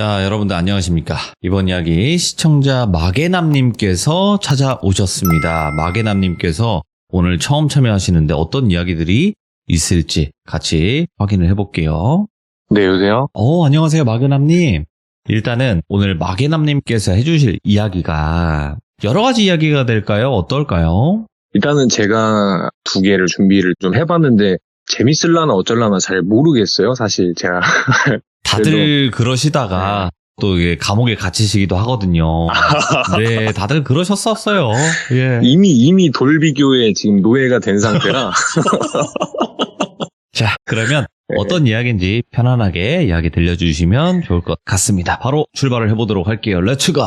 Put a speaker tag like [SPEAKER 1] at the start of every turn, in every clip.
[SPEAKER 1] 자, 여러분들 안녕하십니까. 이번 이야기 시청자 마개남님께서 찾아오셨습니다. 마개남님께서 오늘 처음 참여하시는데 어떤 이야기들이 있을지 같이 확인을 해볼게요.
[SPEAKER 2] 네, 여보세요?
[SPEAKER 1] 안녕하세요, 마개남님. 일단은 오늘 마개남님께서 해주실 이야기가 여러 가지 이야기가 될까요? 어떨까요?
[SPEAKER 2] 일단은 제가 두 개를 준비를 좀 해봤는데 재밌을라나 어쩔라나 잘 모르겠어요. 사실 제가
[SPEAKER 1] 다들 그러시다가 또 이게 감옥에 갇히시기도 하거든요. 네, 다들 그러셨었어요. 예.
[SPEAKER 2] 이미 돌비교에 지금 노예가 된 상태라.
[SPEAKER 1] 자, 그러면 어떤 이야기인지 편안하게 이야기 들려주시면 좋을 것 같습니다. 바로 출발을 해보도록 할게요. 렛츠고!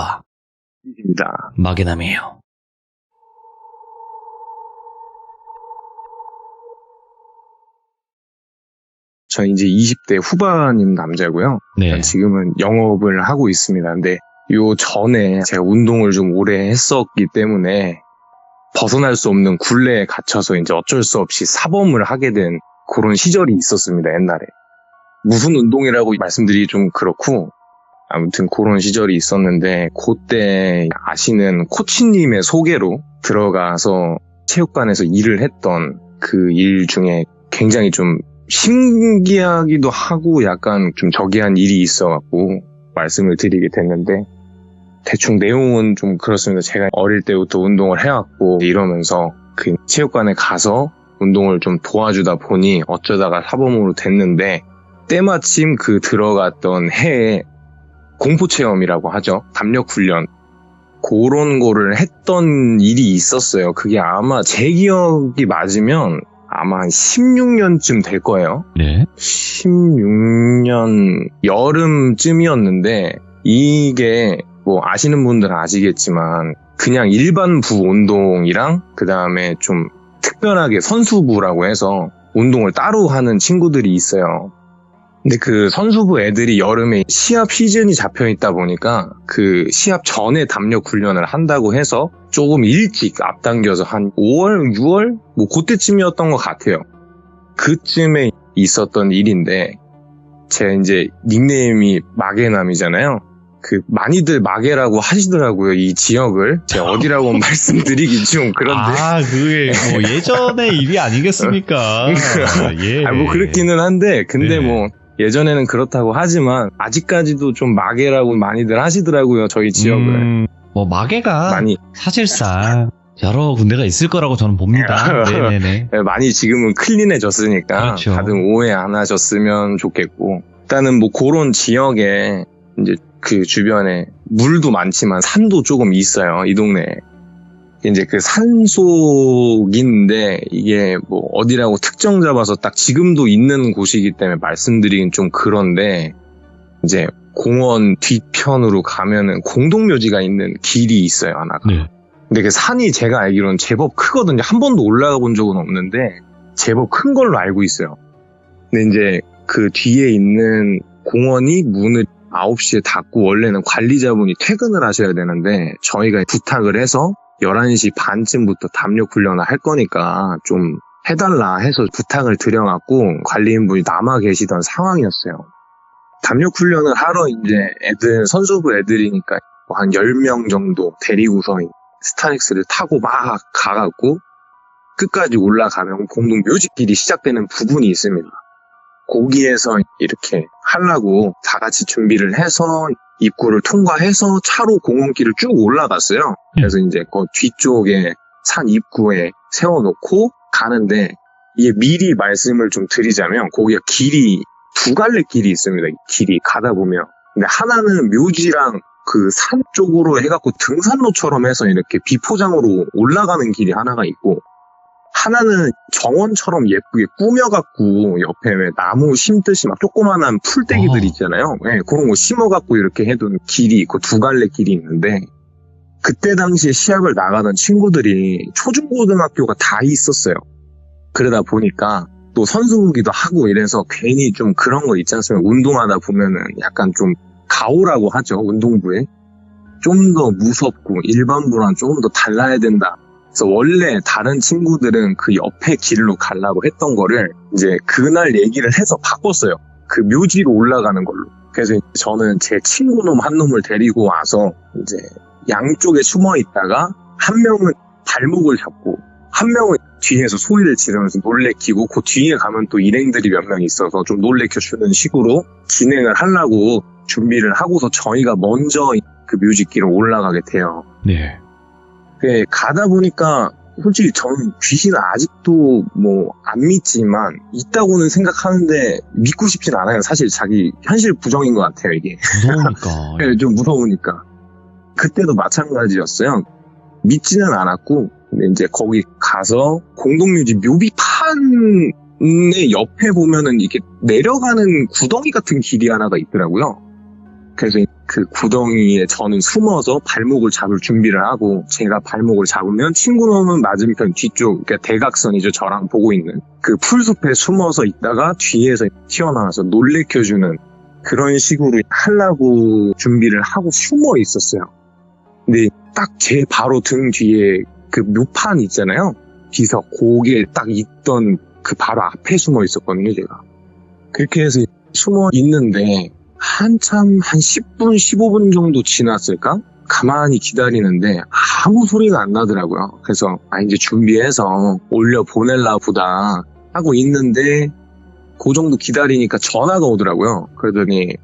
[SPEAKER 2] 입니다.
[SPEAKER 1] 마개남이에요.
[SPEAKER 2] 저 이제 20대 후반인 남자고요.
[SPEAKER 1] 네.
[SPEAKER 2] 지금은 영업을 하고 있습니다. 근데 요 전에 제가 운동을 좀 오래 했었기 때문에 벗어날 수 없는 굴레에 갇혀서 이제 어쩔 수 없이 사범을 하게 된 그런 시절이 있었습니다. 옛날에. 무슨 운동이라고 말씀드리기 좀 그렇고 아무튼 그런 시절이 있었는데 그때 아시는 코치님의 소개로 들어가서 체육관에서 일을 했던 그 일 중에 굉장히 좀 신기하기도 하고 약간 좀 저기한 일이 있어갖고 말씀을 드리게 됐는데 대충 내용은 좀 그렇습니다. 제가 어릴 때부터 운동을 해왔고 이러면서 그 체육관에 가서 운동을 좀 도와주다 보니 어쩌다가 사범으로 됐는데 때마침 그 들어갔던 해에 공포체험이라고 하죠. 담력훈련 그런 거를 했던 일이 있었어요. 그게 아마 제 기억이 맞으면 아마 한 16년쯤 될 거예요.
[SPEAKER 1] 네.
[SPEAKER 2] 16년 여름쯤이었는데 이게 뭐 아시는 분들은 아시겠지만 그냥 일반부 운동이랑 그 다음에 좀 특별하게 선수부라고 해서 운동을 따로 하는 친구들이 있어요. 근데 그 선수부 애들이 여름에 시합 시즌이 잡혀 있다 보니까 그 시합 전에 담력 훈련을 한다고 해서 조금 일찍 앞당겨서 한 5월, 6월? 뭐 그때쯤이었던 것 같아요. 그쯤에 있었던 일인데 제 이제 닉네임이 마개남이잖아요. 그 많이들 마개라고 하시더라고요. 이 지역을 제가 어디라고 말씀드리기 좀 그런데
[SPEAKER 1] 그게 뭐 예전의 일이 아니겠습니까? 예.
[SPEAKER 2] 뭐 그렇기는 한데 근데
[SPEAKER 1] 네.
[SPEAKER 2] 뭐 예전에는 그렇다고 하지만 아직까지도 좀 마개라고 많이들 하시더라고요. 저희 지역을.
[SPEAKER 1] 뭐 마개가
[SPEAKER 2] 많이
[SPEAKER 1] 사실상 여러 군데가 있을 거라고 저는 봅니다. 네네네.
[SPEAKER 2] 많이 지금은 클린해졌으니까
[SPEAKER 1] 그렇죠.
[SPEAKER 2] 다들 오해 안 하셨으면 좋겠고 일단은 뭐 그런 지역에 이제 그 주변에 물도 많지만 산도 조금 있어요. 이 동네에. 이제 그 산속인데 이게 뭐 어디라고 특정 잡아서 딱 지금도 있는 곳이기 때문에 말씀드리긴 좀 그런데 이제 공원 뒤편으로 가면은 공동묘지가 있는 길이 있어요. 하나가.
[SPEAKER 1] 네.
[SPEAKER 2] 근데 그 산이 제가 알기로는 제법 크거든요. 한 번도 올라가 본 적은 없는데 제법 큰 걸로 알고 있어요. 근데 이제 그 뒤에 있는 공원이 문을 9시에 닫고 원래는 관리자분이 퇴근을 하셔야 되는데 저희가 부탁을 해서 11시 반쯤부터 담력 훈련을 할 거니까 좀 해달라 해서 부탁을 드려갖고 관리인분이 남아 계시던 상황이었어요. 담력 훈련을 하러 이제 애들, 선수부 애들이니까 한 10명 정도 데리고서 스타렉스를 타고 막 가갖고 끝까지 올라가면 공동 묘지길이 시작되는 부분이 있습니다. 거기에서 이렇게 하려고 다 같이 준비를 해서 입구를 통과해서 차로 공원길을 쭉 올라갔어요. 그래서 이제 그 뒤쪽에 산 입구에 세워놓고 가는데 이게 미리 말씀을 좀 드리자면 거기가 길이 두 갈래 길이 있습니다. 길이 가다 보면. 근데 하나는 묘지랑 그 산 쪽으로 해갖고 등산로처럼 해서 이렇게 비포장으로 올라가는 길이 하나가 있고 하나는 정원처럼 예쁘게 꾸며갖고 옆에 왜 나무 심듯이 막 조그만한 풀떼기들 있잖아요. 네, 그런 거 심어갖고 이렇게 해둔 길이 있고 두 갈래 길이 있는데 그때 당시에 시합을 나가던 친구들이 초중고등학교가 다 있었어요. 그러다 보니까 또 선수기도 하고 이래서 괜히 좀 그런 거 있지 않습니까? 운동하다 보면은 약간 좀 가오라고 하죠. 운동부에. 좀 더 무섭고 일반부랑 조금 더 달라야 된다. 그래서 원래 다른 친구들은 그 옆에 길로 가려고 했던 거를 이제 그날 얘기를 해서 바꿨어요. 그 묘지로 올라가는 걸로. 그래서 저는 제 친구놈 한 놈을 데리고 와서 이제 양쪽에 숨어 있다가 한 명은 발목을 잡고 한 명은 뒤에서 소리를 지르면서 놀래키고 그 뒤에 가면 또 일행들이 몇 명 있어서 좀 놀래켜주는 식으로 진행을 하려고 준비를 하고서 저희가 먼저 그 뮤직기로 올라가게 돼요.
[SPEAKER 1] 네.
[SPEAKER 2] 가다 보니까 솔직히 저는 귀신은 아직도 뭐 안 믿지만 있다고는 생각하는데 믿고 싶진 않아요. 사실 자기 현실 부정인 것 같아요, 이게.
[SPEAKER 1] 무서우니까.
[SPEAKER 2] 네, 좀 무서우니까. 그때도 마찬가지였어요. 믿지는 않았고 근데 이제 거기 가서 공동묘지 묘비판의 옆에 보면은 이렇게 내려가는 구덩이 같은 길이 하나가 있더라고요. 그래서 그 구덩이에 저는 숨어서 발목을 잡을 준비를 하고 제가 발목을 잡으면 친구놈은 맞은편 뒤쪽, 그러니까 대각선이죠. 저랑 보고 있는 그 풀숲에 숨어서 있다가 뒤에서 튀어나와서 놀래켜주는 그런 식으로 하려고 준비를 하고 숨어 있었어요. 근데 딱 제 바로 등 뒤에 그 묘판 있잖아요. 비석, 고개 딱 있던 그 바로 앞에 숨어 있었거든요, 제가. 그렇게 해서 숨어 있는데 한참 한 10분, 15분 정도 지났을까? 가만히 기다리는데 아무 소리가 안 나더라고요. 그래서 이제 준비해서 올려 보낼라 보다 하고 있는데 그 정도 기다리니까 전화가 오더라고요. 그러더니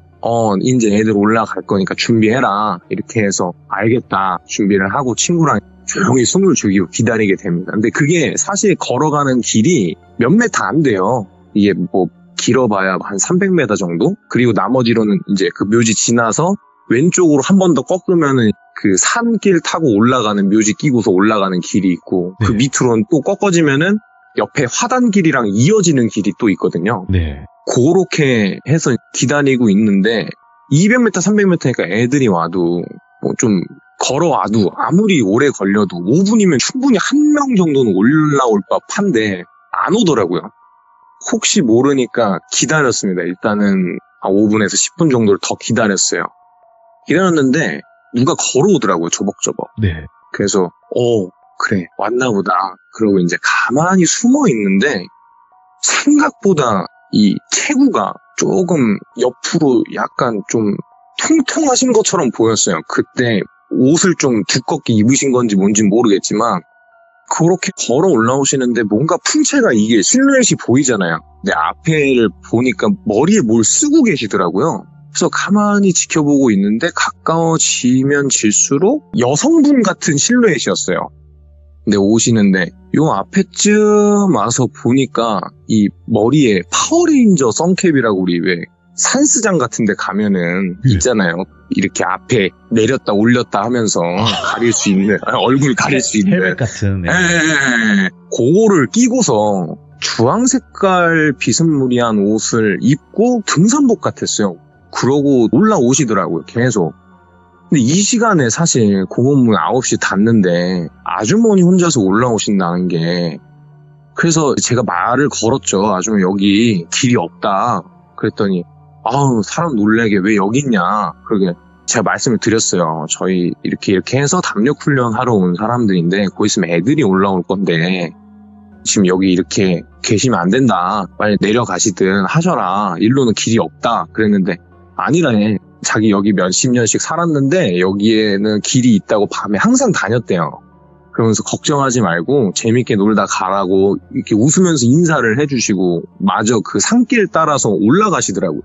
[SPEAKER 2] 이제 애들 올라갈 거니까 준비해라. 이렇게 해서 알겠다. 준비를 하고 친구랑 조용히 숨을 죽이고 기다리게 됩니다. 근데 그게 사실 걸어가는 길이 몇 메타 안 돼요. 이게 뭐 길어봐야 한 300m 정도? 그리고 나머지로는 이제 그 묘지 지나서 왼쪽으로 한 번 더 꺾으면은 그 산길 타고 올라가는 묘지 끼고서 올라가는 길이 있고 그 밑으로는 또 꺾어지면은 옆에 화단길이랑 이어지는 길이 또 있거든요.
[SPEAKER 1] 네.
[SPEAKER 2] 그렇게 해서 기다리고 있는데 200m, 300m니까 애들이 와도 뭐 좀 걸어와도 아무리 오래 걸려도 5분이면 충분히 한 명 정도는 올라올 법한데 안 오더라고요. 혹시 모르니까 기다렸습니다. 일단은 5분에서 10분 정도를 더 기다렸어요. 기다렸는데 누가 걸어오더라고요. 조벅조벅.
[SPEAKER 1] 네.
[SPEAKER 2] 그래서 그래 왔나 보다. 그러고 이제 가만히 숨어 있는데 생각보다 이 체구가 조금 옆으로 약간 좀 통통하신 것처럼 보였어요. 그때 옷을 좀 두껍게 입으신 건지 뭔지 모르겠지만 그렇게 걸어 올라오시는데 뭔가 풍채가 이게 실루엣이 보이잖아요. 근데 앞에를 보니까 머리에 뭘 쓰고 계시더라고요. 그래서 가만히 지켜보고 있는데 가까워지면 질수록 여성분 같은 실루엣이었어요. 근데 오시는데 요 앞에쯤 와서 보니까 이 머리에 파워레인저 선캡이라고 우리 왜 산스장 같은 데 가면은 있잖아요. 이렇게 앞에 내렸다 올렸다 하면서 가릴 수 있는 얼굴 가릴 수 있는
[SPEAKER 1] 헬멧 같은.
[SPEAKER 2] 그거를 끼고서 주황 색깔 비스무리한 옷을 입고 등산복 같았어요. 그러고 올라오시더라고요. 계속. 근데 이 시간에 사실 공원문 9시 닫는데 아주머니 혼자서 올라오신다는 게 그래서 제가 말을 걸었죠. 아주머니 여기 길이 없다. 그랬더니 사람 놀래게 왜 여기 있냐. 그러게 제가 말씀을 드렸어요. 저희 이렇게 해서 담력 훈련 하러 온 사람들인데 곧 있으면 애들이 올라올 건데 지금 여기 이렇게 계시면 안 된다. 빨리 내려가시든 하셔라. 일로는 길이 없다. 그랬는데 아니라네. 자기 여기 몇십 년씩 살았는데 여기에는 길이 있다고 밤에 항상 다녔대요. 그러면서 걱정하지 말고 재밌게 놀다 가라고 이렇게 웃으면서 인사를 해주시고 마저 그 산길 따라서 올라가시더라고요.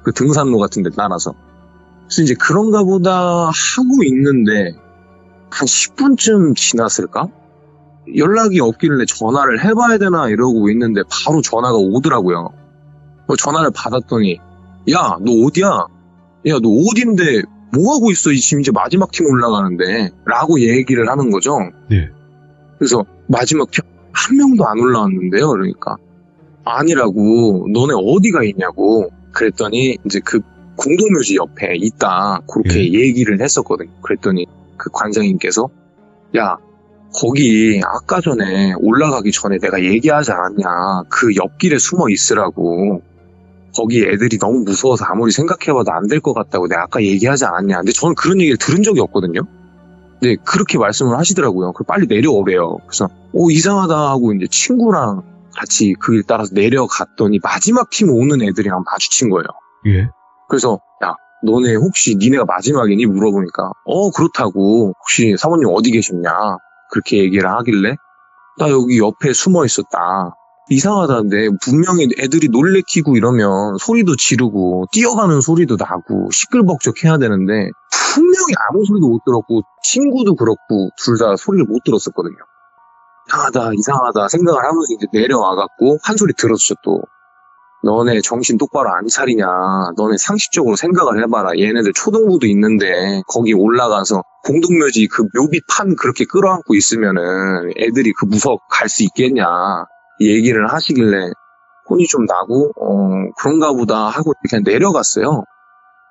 [SPEAKER 2] 그 등산로 같은 데 따라서. 그래서 이제 그런가 보다 하고 있는데 한 10분쯤 지났을까? 연락이 없길래 전화를 해봐야 되나 이러고 있는데 바로 전화가 오더라고요. 전화를 받았더니 야, 너 어디야? 야, 너 어딘데 뭐하고 있어? 지금 이제 마지막 팀 올라가는데 라고 얘기를 하는 거죠.
[SPEAKER 1] 네.
[SPEAKER 2] 그래서 마지막 팀 한 명도 안 올라왔는데요. 그러니까 아니라고 너네 어디가 있냐고 그랬더니 이제 그 공동묘지 옆에 있다 그렇게 얘기를 했었거든요. 그랬더니 그 관장님께서 야 거기 아까 전에 올라가기 전에 내가 얘기하지 않았냐. 그 옆길에 숨어 있으라고. 거기 애들이 너무 무서워서 아무리 생각해봐도 안 될 것 같다고 내가 아까 얘기하지 않았냐. 근데 저는 그런 얘기를 들은 적이 없거든요. 근데 그렇게 말씀을 하시더라고요. 빨리 내려오래요. 그래서 이상하다 하고 이제 친구랑 같이 그 길 따라서 내려갔더니 마지막 팀 오는 애들이랑 마주친 거예요.
[SPEAKER 1] 예.
[SPEAKER 2] 그래서 야, 너네 혹시 니네가 마지막이니? 물어보니까 그렇다고. 혹시 사모님 어디 계셨냐? 그렇게 얘기를 하길래 나 여기 옆에 숨어 있었다. 이상하다는데 분명히 애들이 놀래키고 이러면 소리도 지르고 뛰어가는 소리도 나고 시끌벅적 해야 되는데 분명히 아무 소리도 못 들었고 친구도 그렇고 둘 다 소리를 못 들었었거든요. 이상하다 생각을 하면서 이제 내려와갖고 한 소리 들었죠 또. 너네 정신 똑바로 안 차리냐. 너네 상식적으로 생각을 해봐라. 얘네들 초등부도 있는데 거기 올라가서 공동묘지 그 묘비판 그렇게 끌어안고 있으면은 애들이 그 무석 갈 수 있겠냐. 얘기를 하시길래 혼이 좀 나고 그런가 보다 하고 그냥 내려갔어요.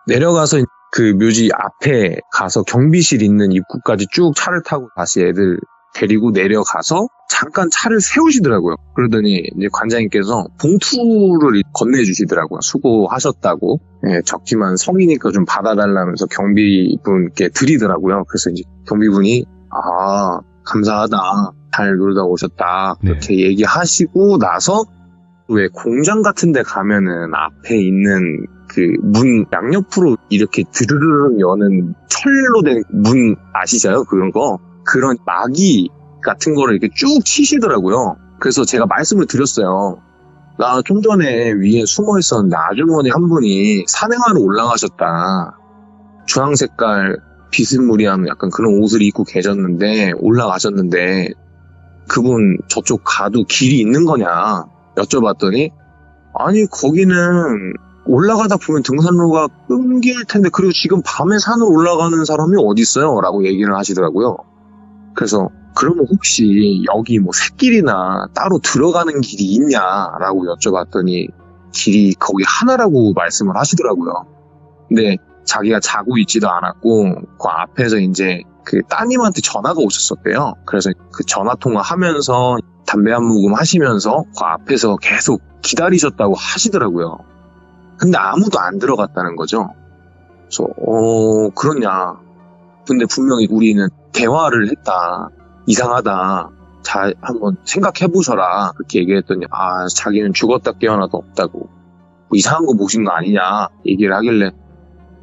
[SPEAKER 2] 내려가서 그 묘지 앞에 가서 경비실 있는 입구까지 쭉 차를 타고 다시 애들 데리고 내려가서 잠깐 차를 세우시더라고요. 그러더니 이제 관장님께서 봉투를 건네주시더라고요. 수고하셨다고. 예, 적지만 성이니까 좀 받아달라면서 경비분께 드리더라고요. 그래서 이제 경비분이 감사하다. 잘 놀다 오셨다. 그렇게 얘기하시고 나서 왜 공장 같은 데 가면은 앞에 있는 그 문 양옆으로 이렇게 드르르르 여는 철로 된 문 아시죠? 그런 거. 그런 마기 같은 거를 이렇게 쭉 치시더라고요. 그래서 제가 말씀을 드렸어요. 나 좀 전에 위에 숨어 있었는데 아주머니 한 분이 산행하러 올라가셨다. 주황 색깔 비스무리한 약간 그런 옷을 입고 계셨는데 올라가셨는데 그분 저쪽 가도 길이 있는 거냐 여쭤봤더니 아니 거기는 올라가다 보면 등산로가 끊길 텐데 그리고 지금 밤에 산을 올라가는 사람이 어디 있어요? 라고 얘기를 하시더라고요. 그래서 그러면 혹시 여기 뭐 샛길이나 따로 들어가는 길이 있냐라고 여쭤봤더니 길이 거기 하나라고 말씀을 하시더라고요. 근데 자기가 자고 있지도 않았고 그 앞에서 이제 그 따님한테 전화가 오셨었대요. 그래서 그 전화 통화하면서 담배 한 모금 하시면서 그 앞에서 계속 기다리셨다고 하시더라고요. 근데 아무도 안 들어갔다는 거죠. 그래서 그러냐. 근데 분명히 우리는 대화를 했다. 이상하다. 잘 한번 생각해보셔라. 그렇게 얘기했더니 자기는 죽었다 깨어나도 없다고. 뭐 이상한 거 보신 거 아니냐 얘기를 하길래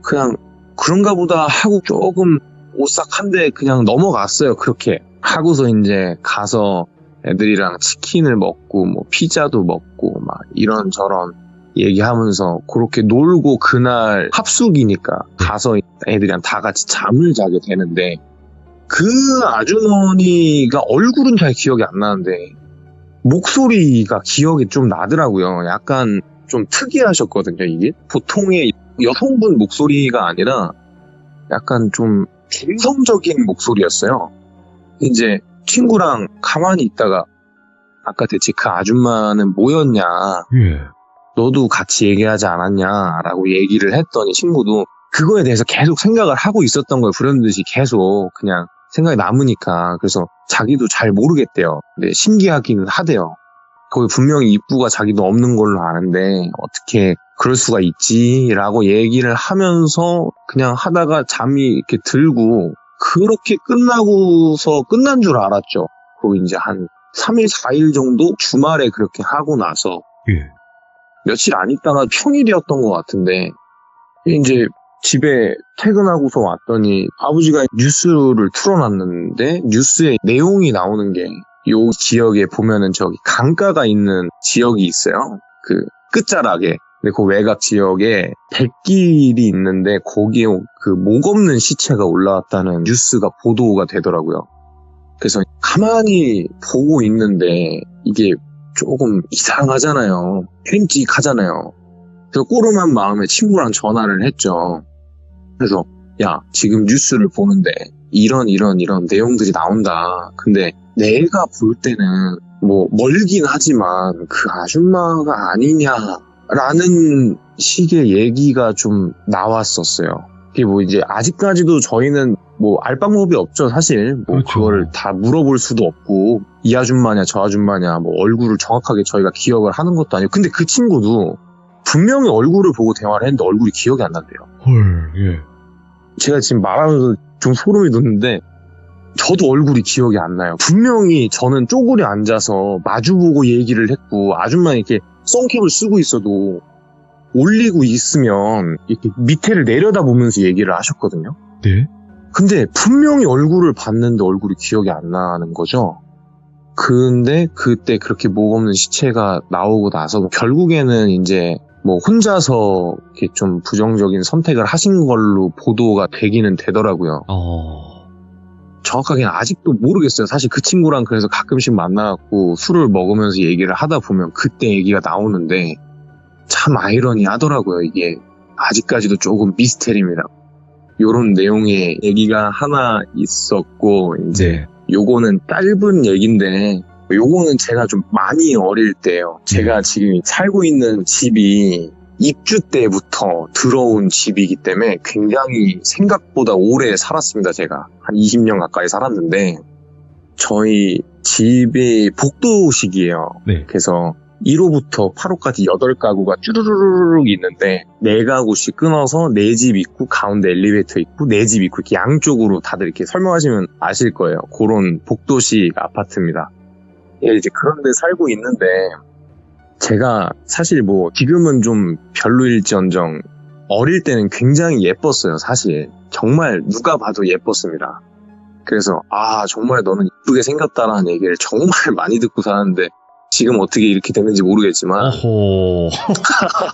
[SPEAKER 2] 그냥 그런가 보다 하고 조금 오싹한데 그냥 넘어갔어요. 그렇게 하고서 이제 가서 애들이랑 치킨을 먹고 뭐 피자도 먹고 막 이런저런 얘기하면서 그렇게 놀고 그날 합숙이니까 가서 애들이랑 다 같이 잠을 자게 되는데 그 아주머니가 얼굴은 잘 기억이 안 나는데 목소리가 기억이 좀 나더라고요. 약간 좀 특이하셨거든요. 이게 보통의 여성분 목소리가 아니라 약간 좀 중성적인 목소리였어요. 이제 친구랑 가만히 있다가 아까 대체 그 아줌마는 뭐였냐 너도 같이 얘기하지 않았냐라고 얘기를 했더니 친구도 그거에 대해서 계속 생각을 하고 있었던 거예요. 불현듯이 계속 그냥 생각이 남으니까. 그래서 자기도 잘 모르겠대요. 근데 신기하기는 하대요. 거기 분명히 입구가 자기도 없는 걸로 아는데 어떻게 그럴 수가 있지라고 얘기를 하면서 그냥 하다가 잠이 이렇게 들고 그렇게 끝나고서 끝난 줄 알았죠. 그리고 이제 한 3일, 4일 정도 주말에 그렇게 하고 나서 며칠 안 있다가 평일이었던 것 같은데 이제 집에 퇴근하고서 왔더니 아버지가 뉴스를 틀어놨는데 뉴스에 내용이 나오는 게 요 지역에 보면은 저기 강가가 있는 지역이 있어요. 그 끝자락에. 근데 그 외곽 지역에 백길이 있는데 거기에 그 목 없는 시체가 올라왔다는 뉴스가 보도가 되더라고요. 그래서 가만히 보고 있는데 이게 조금 이상하잖아요. 끔찍하잖아요. 그래서 꼬름한 마음에 친구랑 전화를 했죠. 그래서 야 지금 뉴스를 보는데 이런 내용들이 나온다. 근데 내가 볼 때는 뭐 멀긴 하지만 그 아줌마가 아니냐라는 식의 얘기가 좀 나왔었어요. 이게 뭐 이제 아직까지도 저희는 뭐 알 방법이 없죠. 사실 뭐
[SPEAKER 1] 그렇죠.
[SPEAKER 2] 그거를 다 물어볼 수도 없고 이 아줌마냐 저 아줌마냐 뭐 얼굴을 정확하게 저희가 기억을 하는 것도 아니고 근데 그 친구도 분명히 얼굴을 보고 대화를 했는데 얼굴이 기억이 안 난대요. 제가 지금 말하면서 좀 소름이 돋는데 저도 얼굴이 기억이 안 나요. 분명히 저는 쪼그려 앉아서 마주보고 얘기를 했고 아줌마 이렇게 선캡을 쓰고 있어도 올리고 있으면 이렇게 밑에를 내려다보면서 얘기를 하셨거든요.
[SPEAKER 1] 네.
[SPEAKER 2] 근데 분명히 얼굴을 봤는데 얼굴이 기억이 안 나는 거죠. 근데 그때 그렇게 목 없는 시체가 나오고 나서 결국에는 이제 뭐 혼자서 이렇게 좀 부정적인 선택을 하신 걸로 보도가 되기는 되더라고요. 정확하게는 아직도 모르겠어요. 사실 그 친구랑 그래서 가끔씩 만나갖고 술을 먹으면서 얘기를 하다 보면 그때 얘기가 나오는데 참 아이러니하더라고요. 이게 아직까지도 조금 미스테리입니다. 요런 내용의 얘기가 하나 있었고 이제 요거는 짧은 얘기인데 요거는 제가 좀 많이 어릴 때요. 제가 지금 살고 있는 집이 입주 때부터 들어온 집이기 때문에 굉장히 생각보다 오래 살았습니다. 제가 한 20년 가까이 살았는데 저희 집이 복도식이에요.
[SPEAKER 1] 네.
[SPEAKER 2] 그래서 1호부터 8호까지 8가구가 쭈르르륵 있는데 4가구씩 끊어서 4집 있고 가운데 엘리베이터 있고 4집 있고 이렇게 양쪽으로 다들 이렇게 설명하시면 아실 거예요. 그런 복도식 아파트입니다. 예, 이제 그런 데 살고 있는데 제가 사실 뭐 지금은 좀 별로일지언정 어릴 때는 굉장히 예뻤어요. 사실 정말 누가 봐도 예뻤습니다. 그래서 정말 너는 이쁘게 생겼다라는 얘기를 정말 많이 듣고 살았는데 지금 어떻게 이렇게 됐는지 모르겠지만
[SPEAKER 1] 어허.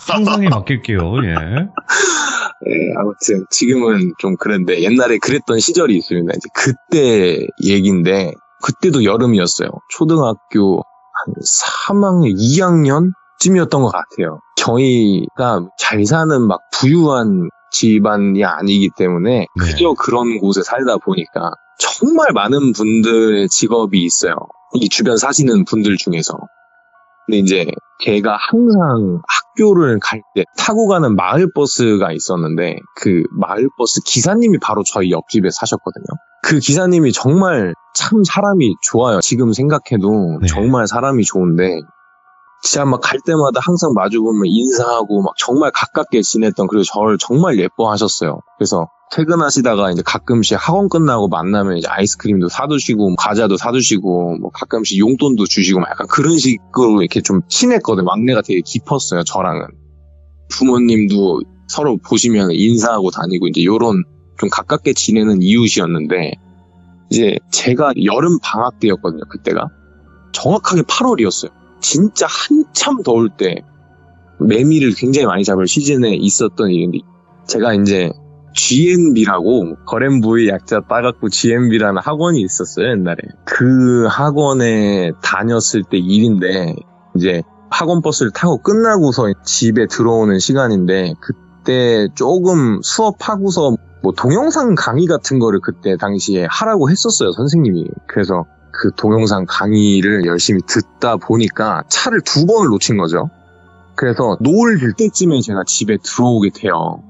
[SPEAKER 1] 상상에 맡길게요. 예.
[SPEAKER 2] 네, 아무튼 지금은 좀 그런데 옛날에 그랬던 시절이 있습니다. 이제 그때 얘기인데 그때도 여름이었어요. 초등학교 한 3학년, 2학년쯤이었던 것 같아요. 저희가 잘 사는 막 부유한 집안이 아니기 때문에 그저 그런 곳에 살다 보니까 정말 많은 분들의 직업이 있어요. 이 주변 사시는 분들 중에서. 근데 이제 제가 항상 학교를 갈 때 타고 가는 마을버스가 있었는데 그 마을버스 기사님이 바로 저희 옆집에 사셨거든요. 그 기사님이 정말 참 사람이 좋아요. 지금 생각해도 정말 사람이 좋은데 진짜 막 갈 때마다 항상 마주보면 인사하고 막 정말 가깝게 지냈던 그리고 저를 정말 예뻐하셨어요. 그래서 퇴근하시다가 이제 가끔씩 학원 끝나고 만나면 이제 아이스크림도 사두시고 과자도 사두시고 뭐 가끔씩 용돈도 주시고 막 약간 그런 식으로 이렇게 좀 친했거든요. 막내가 되게 깊었어요. 저랑은. 부모님도 서로 보시면 인사하고 다니고 이제 요런 좀 가깝게 지내는 이웃이었는데 이제 제가 여름 방학 때였거든요. 그때가. 정확하게 8월이었어요. 진짜 한참 더울 때 매미를 굉장히 많이 잡을 시즌에 있었던 일인데 제가 이제 GNB라고 거렌부의 약자 따갖고 GNB라는 학원이 있었어요. 옛날에. 그 학원에 다녔을 때 일인데 이제 학원 버스를 타고 끝나고서 집에 들어오는 시간인데 그때 조금 수업하고서 뭐 동영상 강의 같은 거를 그때 당시에 하라고 했었어요. 선생님이. 그래서 그 동영상 강의를 열심히 듣다 보니까 차를 2번을 놓친 거죠. 그래서 노을 질 때쯤에 제가 집에 들어오게 돼요.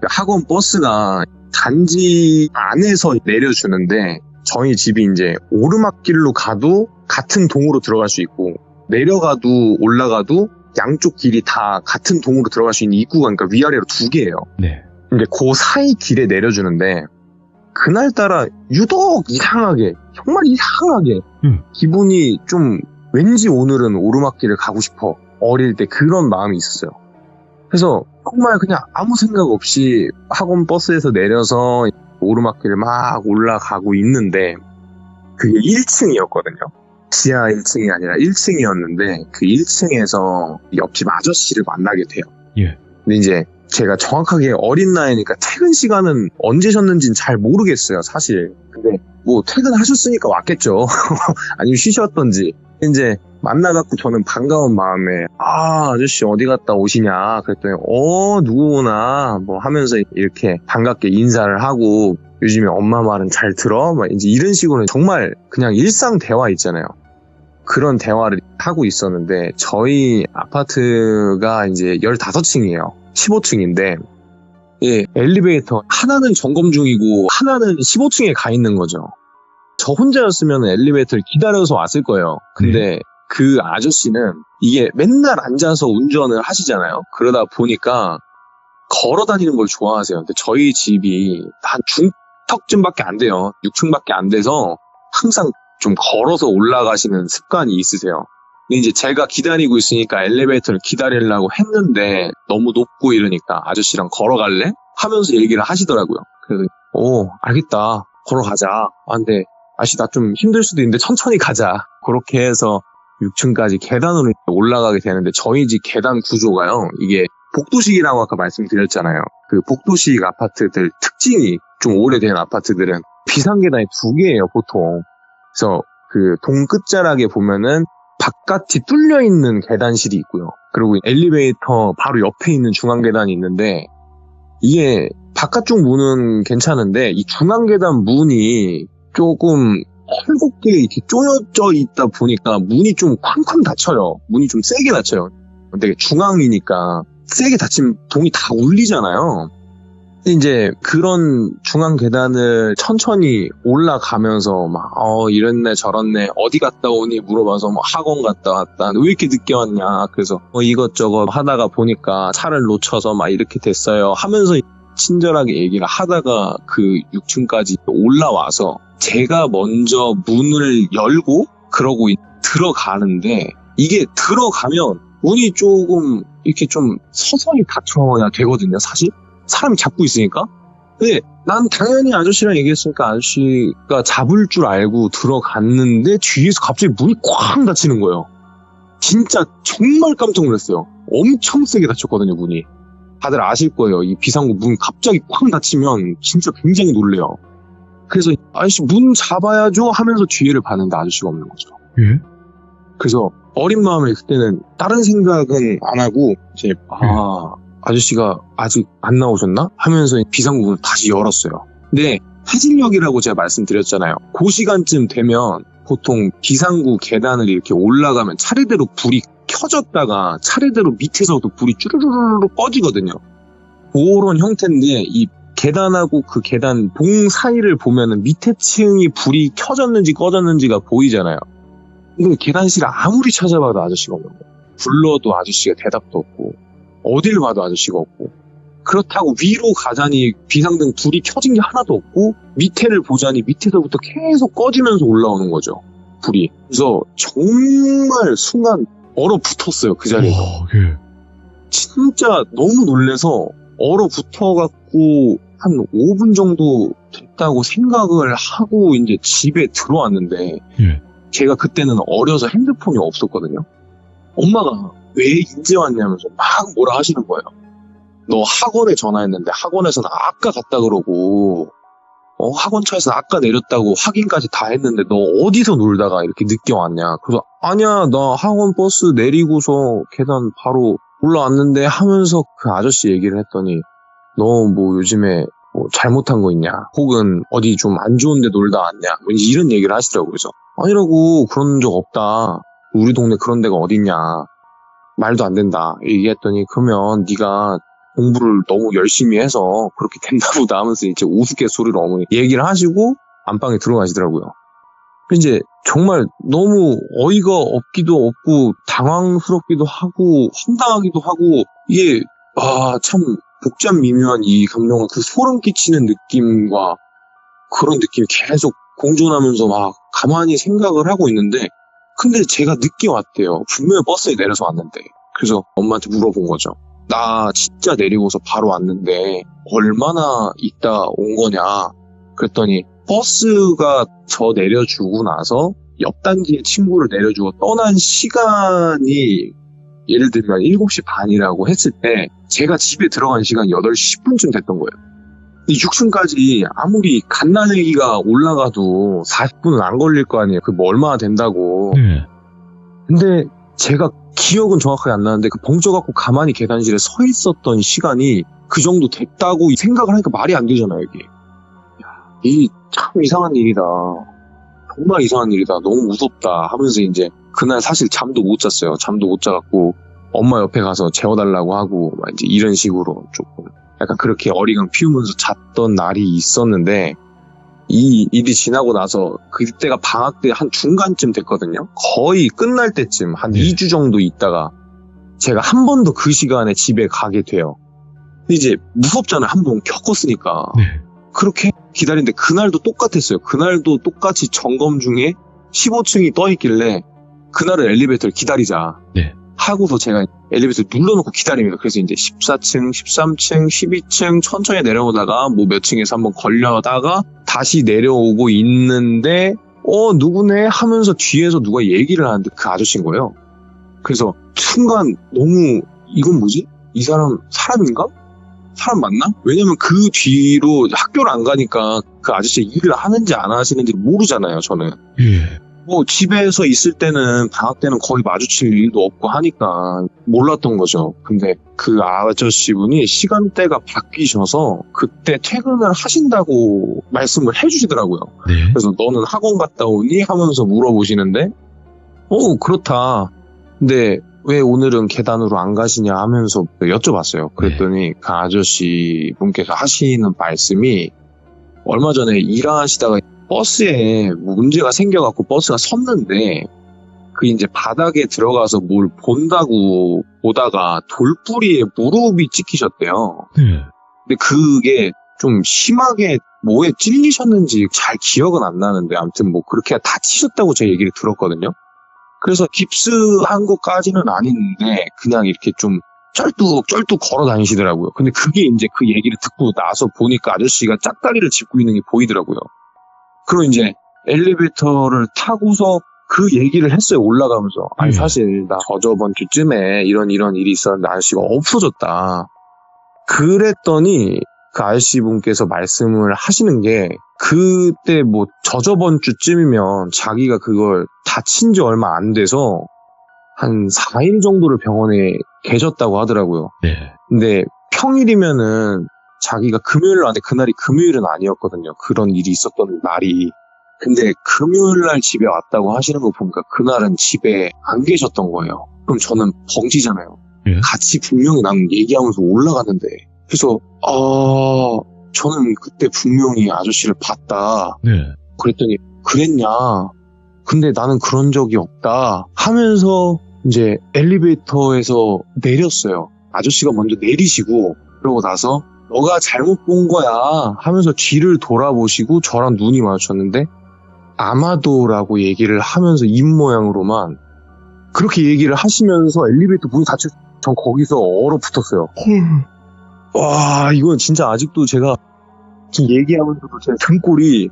[SPEAKER 2] 학원 버스가 단지 안에서 내려주는데 저희 집이 이제 오르막길로 가도 같은 동으로 들어갈 수 있고 내려가도 올라가도 양쪽 길이 다 같은 동으로 들어갈 수 있는 입구가 그러니까 위아래로 2개예요.
[SPEAKER 1] 네.
[SPEAKER 2] 근데 그 사이 길에 내려주는데 그날따라 유독 이상하게 정말 이상하게 기분이 좀 왠지 오늘은 오르막길을 가고 싶어 어릴 때 그런 마음이 있었어요. 그래서 정말 그냥 아무 생각 없이 학원 버스에서 내려서 오르막길을 막 올라가고 있는데 그게 1층이었거든요. 지하 1층이 아니라 1층이었는데 그 1층에서 옆집 아저씨를 만나게 돼요.
[SPEAKER 1] 예.
[SPEAKER 2] 근데 이제 제가 정확하게 어린 나이니까 퇴근 시간은 언제셨는지는 잘 모르겠어요, 사실. 근데 뭐 퇴근하셨으니까 왔겠죠. 아니면 쉬셨던지. 이제 만나갖고 저는 반가운 마음에 아저씨 어디 갔다 오시냐 그랬더니 누구구나 뭐 하면서 이렇게 반갑게 인사를 하고 요즘에 엄마 말은 잘 들어? 막 이제 이런 식으로 정말 그냥 일상 대화 있잖아요. 그런 대화를 하고 있었는데 저희 아파트가 이제 15층이에요. 15층인데 예, 엘리베이터 하나는 점검 중이고 하나는 15층에 가 있는 거죠. 저 혼자였으면 엘리베이터를 기다려서 왔을 거예요. 근데 그 아저씨는 이게 맨날 앉아서 운전을 하시잖아요. 그러다 보니까 걸어 다니는 걸 좋아하세요. 근데 저희 집이 한 중턱쯤밖에 안 돼요. 6층밖에 안 돼서 항상 좀 걸어서 올라가시는 습관이 있으세요. 근데 이제 제가 기다리고 있으니까 엘리베이터를 기다리려고 했는데 너무 높고 이러니까 아저씨랑 걸어갈래? 하면서 얘기를 하시더라고요. 그래서 알겠다. 걸어가자. 근데 아저씨 나 좀 힘들 수도 있는데 천천히 가자. 그렇게 해서 6층까지 계단으로 올라가게 되는데 저희 집 계단 구조가요. 이게 복도식이라고 아까 말씀드렸잖아요. 그 복도식 아파트들 특징이 좀 오래된 아파트들은 비상계단이 2개예요, 보통. 그래서 그 동 끝자락에 보면은 바깥이 뚫려 있는 계단실이 있고요. 그리고 엘리베이터 바로 옆에 있는 중앙 계단이 있는데 이게 바깥쪽 문은 괜찮은데 이 중앙 계단 문이 조금 헐겁게 이렇게 쪼여져 있다 보니까 문이 좀 쾅쾅 닫혀요. 문이 좀 세게 닫혀요. 근데 중앙이니까 세게 닫히면 동이 다 울리잖아요. 이제 그런 중앙 계단을 천천히 올라가면서 막 이랬네 저랬네 어디 갔다 오니 물어봐서 뭐 학원 갔다 왔다 왜 이렇게 늦게 왔냐 그래서 이것저것 하다가 보니까 차를 놓쳐서 막 이렇게 됐어요 하면서 친절하게 얘기를 하다가 그 6층까지 올라와서 제가 먼저 문을 열고 그러고 들어가는데 이게 들어가면 문이 조금 이렇게 좀 서서히 닫혀야 되거든요 사실 사람이 잡고 있으니까. 근데 난 당연히 아저씨랑 얘기했으니까 아저씨가 잡을 줄 알고 들어갔는데 뒤에서 갑자기 문이 쾅 닫히는 거예요. 진짜 정말 깜짝 놀랐어요. 엄청 세게 닫혔거든요, 문이. 다들 아실 거예요. 이 비상구 문 갑자기 쾅 닫히면 진짜 굉장히 놀래요. 그래서 아저씨 문 잡아야죠 하면서 뒤를 봤는데 아저씨가 없는 거죠.
[SPEAKER 1] 예?
[SPEAKER 2] 그래서 어린 마음에 그때는 다른 생각은 안 하고 이제 아저씨가 아직 안 나오셨나? 하면서 비상구를 다시 열었어요. 근데 해질녘이라고 제가 말씀드렸잖아요. 그 시간쯤 되면 보통 비상구 계단을 이렇게 올라가면 차례대로 불이 켜졌다가 차례대로 밑에서도 불이 쭈르르르 꺼지거든요. 그런 형태인데 이 계단하고 그 계단 봉 사이를 보면은 밑에 층이 불이 켜졌는지 꺼졌는지가 보이잖아요. 근데 계단실을 아무리 찾아봐도 아저씨가 없는 거예요. 불러도 아저씨가 대답도 없고 어딜 봐도 아저씨가 없고 그렇다고 위로 가자니 비상등 불이 켜진 게 하나도 없고 밑에를 보자니 밑에서부터 계속 꺼지면서 올라오는 거죠. 불이. 그래서 정말 순간 얼어붙었어요. 그 자리에서.
[SPEAKER 1] 예.
[SPEAKER 2] 진짜 너무 놀래서 얼어붙어갖고 한 5분 정도 됐다고 생각을 하고 이제 집에 들어왔는데
[SPEAKER 1] 예.
[SPEAKER 2] 제가 그때는 어려서 핸드폰이 없었거든요. 엄마가 왜 이제 왔냐면서 막 뭐라 하시는 거예요. 너 학원에 전화했는데 학원에서는 아까 갔다 그러고 학원차에서 아까 내렸다고 확인까지 다 했는데 너 어디서 놀다가 이렇게 늦게 왔냐. 그래서 아니야 나 학원 버스 내리고서 계단 바로 올라왔는데 하면서 그 아저씨 얘기를 했더니 너 뭐 요즘에 뭐 잘못한 거 있냐 혹은 어디 좀 안 좋은 데 놀다 왔냐 뭐 이런 얘기를 하시더라고요. 그래서 아니라고 그런 적 없다. 우리 동네 그런 데가 어딨냐. 말도 안 된다. 얘기했더니 그러면 네가 공부를 너무 열심히 해서 그렇게 됐나 보다 하면서 이제 우스갯소리로 어머니 얘기를 하시고 안방에 들어가시더라고요. 이제 정말 너무 어이가 없기도 없고 당황스럽기도 하고 황당하기도 하고 이게 참 복잡 미묘한 이 감정을 그 소름 끼치는 느낌과 그런 느낌이 계속 공존하면서 막 가만히 생각을 하고 있는데 근데 제가 늦게 왔대요. 분명히 버스에 내려서 왔는데. 그래서 엄마한테 물어본 거죠. 나 진짜 내리고서 바로 왔는데 얼마나 있다 온 거냐. 그랬더니 버스가 저 내려주고 나서 옆 단지에 친구를 내려주고 떠난 시간이 예를 들면 7시 반이라고 했을 때 제가 집에 들어간 시간이 8시 10분쯤 됐던 거예요. 6층까지 아무리 갓난애기가 올라가도 40분은 안 걸릴 거 아니에요. 그 뭐 얼마나 된다고. 근데 제가 기억은 정확하게 안 나는데 그 벙쪄갖고 가만히 계단실에 서 있었던 시간이 그 정도 됐다고 생각을 하니까 말이 안 되잖아요, 이게. 이 참 이상한 일이다. 정말 이상한 일이다. 너무 무섭다 하면서 이제 그날 사실 잠도 못 잤어요. 잠도 못 자갖고 엄마 옆에 가서 재워달라고 하고 막 이제 이런 식으로 조금 약간 그렇게 어리광 피우면서 잤던 날이 있었는데 이 일이 지나고 나서 그때가 방학 때 한 중간쯤 됐거든요. 거의 끝날 때쯤 한 2주 정도 있다가 제가 한 번 더 그 시간에 집에 가게 돼요. 근데 이제 무섭잖아요. 한 번 겪었으니까. 그렇게 기다리는데 그날도 똑같았어요. 그날도 똑같이 점검 중에 15층이 떠 있길래 그날은 엘리베이터를 기다리자.
[SPEAKER 1] 네.
[SPEAKER 2] 하고서 제가 엘리베이터 눌러놓고 기다립니다. 그래서 이제 14층, 13층, 12층 천천히 내려오다가 뭐 몇 층에서 한번 걸려다가 다시 내려오고 있는데 누구네 하면서 뒤에서 누가 얘기를 하는데 그 아저씨인 거예요. 그래서 순간 너무 이건 뭐지? 이 사람 사람인가? 사람 맞나? 왜냐면 그 뒤로 학교를 안 가니까 그 아저씨 일을 하는지 안 하시는지 모르잖아요, 저는.
[SPEAKER 1] 예.
[SPEAKER 2] 뭐 집에서 있을 때는 방학 때는 거의 마주칠 일도 없고 하니까 몰랐던 거죠. 근데 그 아저씨분이 시간대가 바뀌셔서 그때 퇴근을 하신다고 말씀을 해주시더라고요.
[SPEAKER 1] 네.
[SPEAKER 2] 그래서 너는 학원 갔다 오니? 하면서 물어보시는데 그렇다. 근데 왜 오늘은 계단으로 안 가시냐 하면서 여쭤봤어요. 그랬더니 그 아저씨 분께서 하시는 말씀이 얼마 전에 일하시다가 버스에 문제가 생겨갖고 버스가 섰는데 그 이제 바닥에 들어가서 뭘 본다고 보다가 돌뿌리에 무릎이 찍히셨대요.
[SPEAKER 1] 네.
[SPEAKER 2] 근데 그게 좀 심하게 뭐에 찔리셨는지 잘 기억은 안 나는데 아무튼 뭐 그렇게 다치셨다고 제 얘기를 들었거든요. 그래서 깁스한 것까지는 아닌데 그냥 이렇게 좀 쩔뚝쩔뚝 걸어 다니시더라고요. 근데 그게 이제 그 얘기를 듣고 나서 보니까 아저씨가 짝다리를 짚고 있는 게 보이더라고요. 그리고 이제 엘리베이터를 타고서 그 얘기를 했어요. 올라가면서. 아니 사실 나 저번 주쯤에 이런 일이 있었는데 아저씨가 없어졌다. 그랬더니 그 아저씨 분께서 말씀을 하시는 게 그때 뭐 저번 주쯤이면 자기가 그걸 다친 지 얼마 안 돼서 한 4일 정도를 병원에 계셨다고 하더라고요.
[SPEAKER 1] 네.
[SPEAKER 2] 근데 평일이면은 자기가 금요일 날, 그날이 금요일은 아니었거든요. 그런 일이 있었던 날이. 근데 금요일 날 집에 왔다고 하시는 거 보니까 그날은 집에 안 계셨던 거예요. 그럼 저는 벙치잖아요.
[SPEAKER 1] 예?
[SPEAKER 2] 같이 분명히 나는 얘기하면서 올라갔는데. 그래서 저는 그때 분명히 아저씨를 봤다.
[SPEAKER 1] 네.
[SPEAKER 2] 그랬더니 그랬냐. 근데 나는 그런 적이 없다 하면서 이제 엘리베이터에서 내렸어요. 아저씨가 먼저 내리시고 그러고 나서 너가 잘못 본 거야 하면서 뒤를 돌아보시고 저랑 눈이 마주쳤는데 아마도라고 얘기를 하면서 입모양으로만 그렇게 얘기를 하시면서 엘리베이터 문이 닫혀 전 거기서 얼어붙었어요. 와 이건 진짜 아직도 제가 지금 얘기하면서도 제 등골이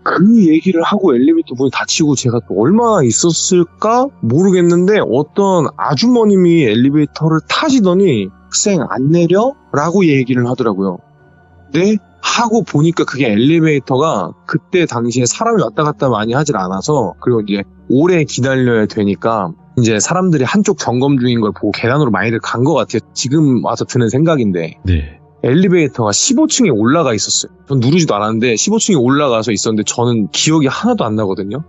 [SPEAKER 2] 그 얘기를 하고 엘리베이터 문이 닫히고 제가 또 얼마나 있었을까 모르겠는데 어떤 아주머님이 엘리베이터를 타시더니 학생 안 내려? 라고 얘기를 하더라고요. 네? 하고 보니까 그게 엘리베이터가 그때 당시에 사람이 왔다 갔다 많이 하질 않아서 그리고 이제 오래 기다려야 되니까 이제 사람들이 한쪽 점검 중인 걸 보고 계단으로 많이들 간 것 같아요. 지금 와서 드는 생각인데
[SPEAKER 1] 네.
[SPEAKER 2] 엘리베이터가 15층에 올라가 있었어요. 전 누르지도 않았는데 15층에 올라가서 있었는데 저는 기억이 하나도 안 나거든요.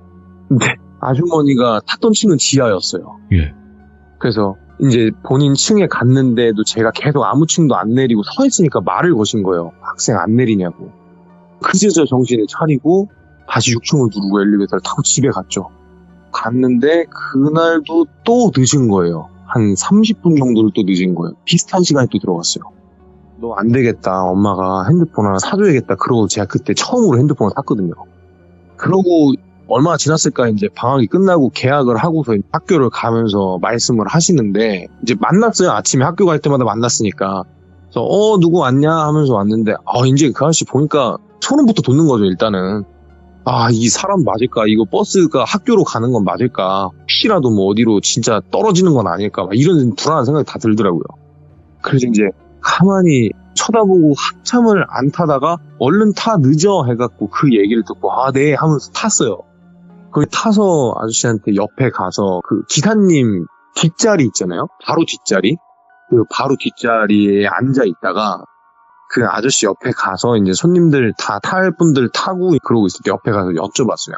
[SPEAKER 2] 근데 아주머니가 탔던 층은 지하였어요.
[SPEAKER 1] 예.
[SPEAKER 2] 그래서 이제 본인 층에 갔는데도 제가 계속 아무 층도 안 내리고 서 있으니까 말을 거신 거예요. 학생 안 내리냐고. 그제서 정신을 차리고 다시 6층을 누르고 엘리베이터를 타고 집에 갔죠. 갔는데 그날도 또 늦은 거예요. 한 30분 정도를 또 늦은 거예요. 비슷한 시간에 또 들어갔어요. 너 안 되겠다. 엄마가 핸드폰 하나 사줘야겠다. 그러고 제가 그때 처음으로 핸드폰을 샀거든요. 그러고 얼마나 지났을까 이제 방학이 끝나고 개학을 하고서 학교를 가면서 말씀을 하시는데 이제 만났어요. 아침에 학교 갈 때마다 만났으니까. 그래서 누구 왔냐 하면서 왔는데 이제 그 아저씨 보니까 소름부터 돋는 거죠. 일단은 이 사람 맞을까? 이거 버스가 학교로 가는 건 맞을까? 혹시라도 뭐 어디로 진짜 떨어지는 건 아닐까? 막 이런 불안한 생각이 다 들더라고요. 그래서 이제 가만히 쳐다보고 한참을 안 타다가 얼른 타 늦어 해갖고 그 얘기를 듣고 네 하면서 탔어요. 거기 타서 아저씨한테 옆에 가서 그 기사님 뒷자리 있잖아요. 바로 뒷자리. 그 바로 뒷자리에 앉아 있다가 그 아저씨 옆에 가서 이제 손님들 다 탈 분들 타고 그러고 있을 때 옆에 가서 여쭤봤어요.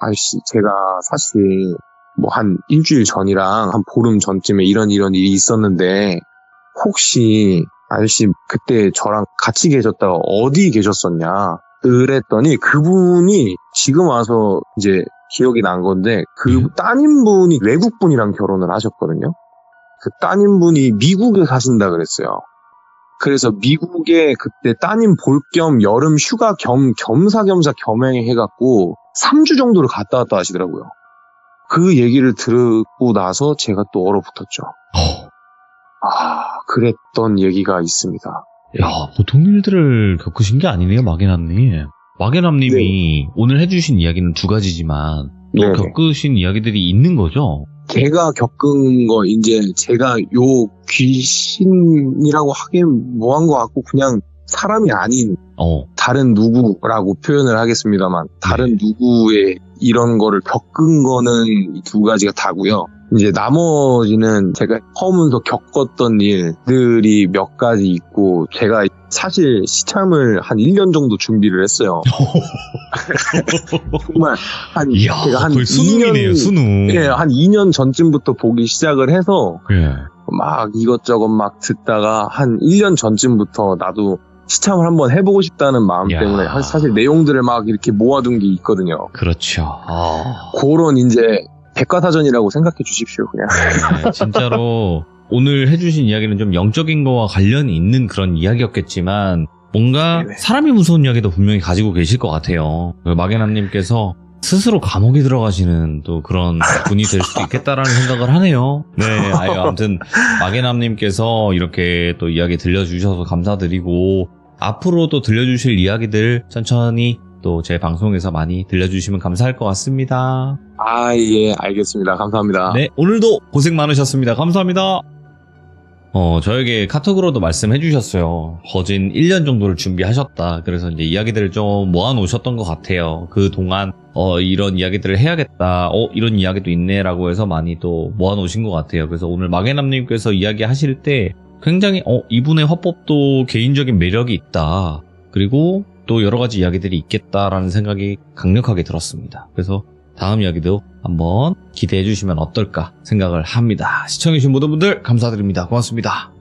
[SPEAKER 2] 아저씨 제가 사실 뭐 한 일주일 전이랑 한 보름 전쯤에 이런 일이 있었는데 혹시 아저씨 그때 저랑 같이 계셨다가 어디 계셨었냐 그랬더니 그분이 지금 와서 이제 기억이 난 건데 그 따님분이 외국분이랑 결혼을 하셨거든요. 그 따님분이 미국에 사신다 그랬어요. 그래서 미국에 그때 따님 볼 겸 여름 휴가 겸사겸사 겸행해갖고 3주 정도를 갔다 왔다 하시더라고요. 그 얘기를 듣고 나서 제가 또 얼어붙었죠. 그랬던 얘기가 있습니다.
[SPEAKER 1] 야, 보통 일들을 겪으신 게 아니네요, 마게남님. 마게남님이 오늘 해주신 이야기는 두 가지지만 또
[SPEAKER 2] 네네.
[SPEAKER 1] 겪으신 이야기들이 있는 거죠?
[SPEAKER 2] 제가 겪은 거, 이제 제가 요 귀신이라고 하긴 뭐한 것 같고, 그냥 사람이 아닌 다른 누구라고 표현을 하겠습니다만, 다른 누구의 이런 거를 겪은 거는 이 두 가지가 다고요. 이제 나머지는 제가 처음부터 겪었던 일들이 몇 가지 있고, 제가 사실 시참을 한 1년 정도 준비를 했어요. 정말
[SPEAKER 1] 이야,
[SPEAKER 2] 제가 한
[SPEAKER 1] 거의 수능이네요,
[SPEAKER 2] 2년,
[SPEAKER 1] 수능.
[SPEAKER 2] 예, 한 2년 전쯤부터 보기 시작을 해서
[SPEAKER 1] 예.
[SPEAKER 2] 막 이것저것 막 듣다가 한 1년 전쯤부터 나도 시참을 한번 해보고 싶다는 마음
[SPEAKER 1] 야.
[SPEAKER 2] 때문에 사실 내용들을 막 이렇게 모아둔 게 있거든요.
[SPEAKER 1] 그렇죠.
[SPEAKER 2] 그런 이제 백과사전이라고 생각해 주십시오, 그냥.
[SPEAKER 1] 네, 진짜로 오늘 해주신 이야기는 좀 영적인 거와 관련이 있는 그런 이야기였겠지만 뭔가
[SPEAKER 2] 네네.
[SPEAKER 1] 사람이 무서운 이야기도 분명히 가지고 계실 것 같아요. 마게남님께서 스스로 감옥에 들어가시는 또 그런 분이 될 수도 있겠다라는 생각을 하네요. 네, 아무튼 마게남님께서 이렇게 또 이야기 들려주셔서 감사드리고 앞으로도 들려주실 이야기들 천천히 또 제 방송에서 많이 들려주시면 감사할 것 같습니다.
[SPEAKER 2] 예, 알겠습니다. 감사합니다.
[SPEAKER 1] 네, 오늘도 고생 많으셨습니다. 감사합니다. 저에게 카톡으로도 말씀해 주셨어요. 거진 1년 정도를 준비하셨다. 그래서 이제 이야기들을 좀 모아 놓으셨던 것 같아요. 그 동안, 이런 이야기들을 해야겠다. 이런 이야기도 있네라고 해서 많이 또 모아 놓으신 것 같아요. 그래서 오늘 마게남님께서 이야기 하실 때 굉장히, 이분의 화법도 개인적인 매력이 있다. 그리고 또 여러 가지 이야기들이 있겠다라는 생각이 강력하게 들었습니다. 그래서 다음 이야기도 한번 기대해 주시면 어떨까 생각을 합니다. 시청해주신 모든 분들 감사드립니다. 고맙습니다.